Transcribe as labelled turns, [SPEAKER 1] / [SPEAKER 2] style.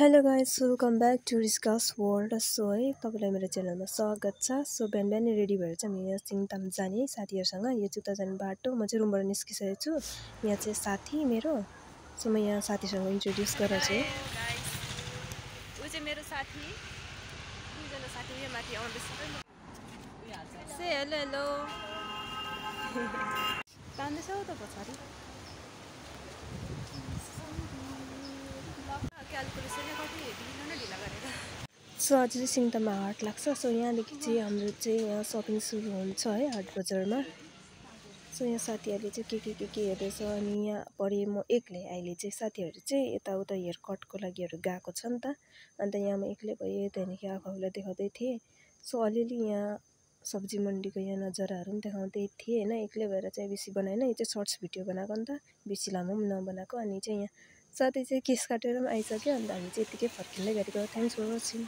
[SPEAKER 1] Hello guys, welcome back to रिस्कास world. So है तपाईँलाई मेरो च्यानलमा स्वागत छ। सो बिहान बिहानै रेडी भएर चाहिँ म यहाँ सिङताम जाने साथीहरूसँग। यो जुत्ता जाने बाटो म चाहिँ रुमबाट निस्किसकेको छु। यहाँ चाहिँ साथी मेरो। सो म यहाँ साथीसँग इन्ट्रोड्युस गराउँछु है।
[SPEAKER 2] ऊ चाहिँ मेरो साथी, दुईजना साथी यहाँ माथि आउँदैछ। से हेलो हेलो तान्दैछौ त पछाडि क्यालकुलेसनले कति ढिलो न ढिला गरेर।
[SPEAKER 1] सो आज चाहिँ सिङताममा हाट लाग्छ। सो यहाँदेखि चाहिँ हाम्रो चाहिँ यहाँ सपिङ सुरु हुन्छ है हाट बजारमा। सो यहाँ साथीहरूले चाहिँ के हेर्दैछ। अनि यहाँ परे म एक्लै अहिले चाहिँ साथीहरू चाहिँ यताउता हेयर कटको लागिहरू गएको छ नि त। अन्त यहाँ म एक्लै भएँ, त्यहाँदेखि आफूलाई देखाउँदै थिएँ। सो अलिअलि यहाँ सब्जी मन्डीको यहाँ नजाराहरू पनि देखाउँदै थिएँ होइन। एक्लै भएर चाहिँ बेसी बनाएन, यो चाहिँ सर्ट्स भिडियो बनाएको नि त, बेसी लामो पनि नबनाएको। अनि चाहिँ यहाँ साथी चाहिँ केस काटेर पनि आइसक्यो। अन्त हामी चाहिँ यतिकै फर्किँदै गरेको। Thanks for watching.